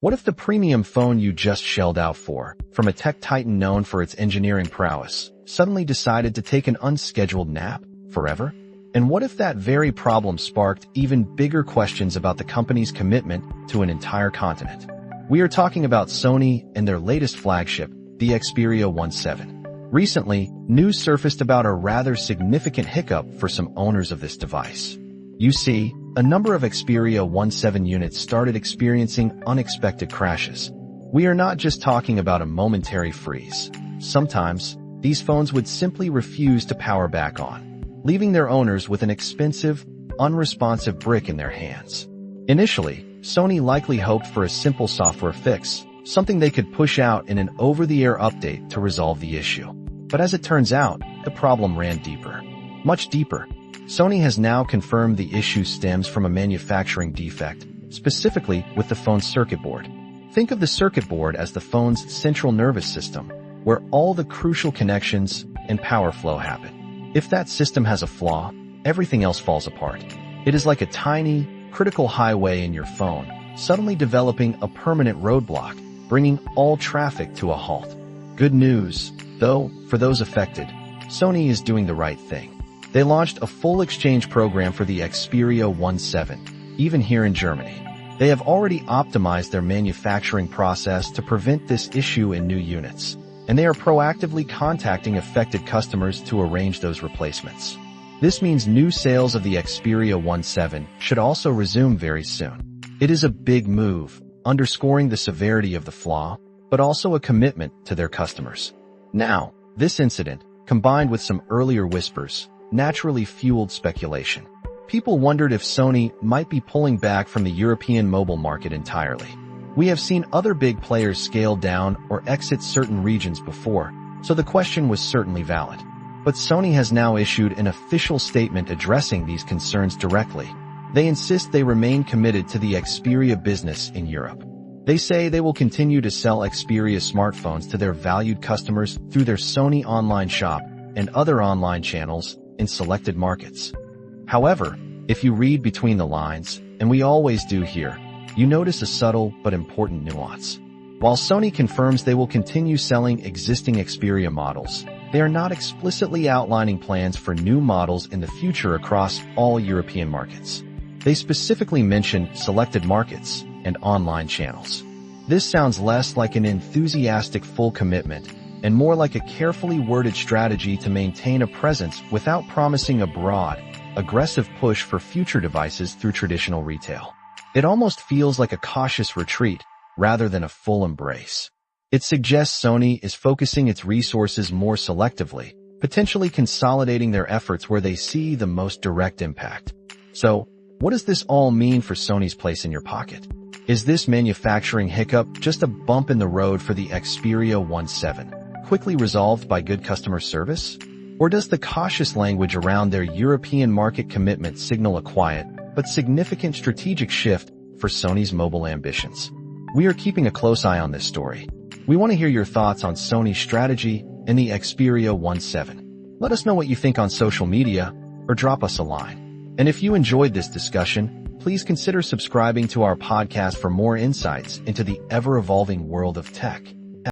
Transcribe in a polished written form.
What if the premium phone you just shelled out for, from a tech titan known for its engineering prowess, suddenly decided to take an unscheduled nap forever? And what if that very problem sparked even bigger questions about the company's commitment to an entire continent? We are talking about Sony and their latest flagship, the Xperia 17. Recently, news surfaced about a rather significant hiccup for some owners of this device. You see, a number of Xperia 17 units started experiencing unexpected crashes. We are not just talking about a momentary freeze. Sometimes, these phones would simply refuse to power back on, leaving their owners with an expensive, unresponsive brick in their hands. Initially, Sony likely hoped for a simple software fix, something they could push out in an over-the-air update to resolve the issue. But as it turns out, the problem ran deeper. Much deeper. Sony has now confirmed the issue stems from a manufacturing defect, specifically with the phone's circuit board. Think of the circuit board as the phone's central nervous system, where all the crucial connections and power flow happen. If that system has a flaw, everything else falls apart. It is like a tiny, critical highway in your phone, suddenly developing a permanent roadblock, bringing all traffic to a halt. Good news, though, for those affected, Sony is doing the right thing. They launched a full exchange program for the Xperia 17, even here in Germany. They have already optimized their manufacturing process to prevent this issue in new units, and they are proactively contacting affected customers to arrange those replacements. This means new sales of the Xperia 17 should also resume very soon. It is a big move, underscoring the severity of the flaw, but also a commitment to their customers. Now, this incident, combined with some earlier whispers, naturally fueled speculation. People wondered if Sony might be pulling back from the European mobile market entirely. We have seen other big players scale down or exit certain regions before, so the question was certainly valid. But Sony has now issued an official statement addressing these concerns directly. They insist they remain committed to the Xperia business in Europe. They say they will continue to sell Xperia smartphones to their valued customers through their Sony online shop and other online channels in selected markets. However, if you read between the lines, and we always do here, you notice a subtle but important nuance. While Sony confirms they will continue selling existing Xperia models, they are not explicitly outlining plans for new models in the future across all European markets. They specifically mention selected markets and online channels. This sounds less like an enthusiastic full commitment and more like a carefully worded strategy to maintain a presence without promising a broad, aggressive push for future devices through traditional retail. It almost feels like a cautious retreat rather than a full embrace. It suggests Sony is focusing its resources more selectively, potentially consolidating their efforts where they see the most direct impact. So, what does this all mean for Sony's place in your pocket? Is this manufacturing hiccup just a bump in the road for the Xperia 17, quickly resolved by good customer service? Or does the cautious language around their European market commitment signal a quiet but significant strategic shift for Sony's mobile ambitions? We are keeping a close eye on this story. We want to hear your thoughts on Sony's strategy and the Xperia 17. Let us know what you think on social media or drop us a line. And if you enjoyed this discussion, please consider subscribing to our podcast for more insights into the ever-evolving world of tech.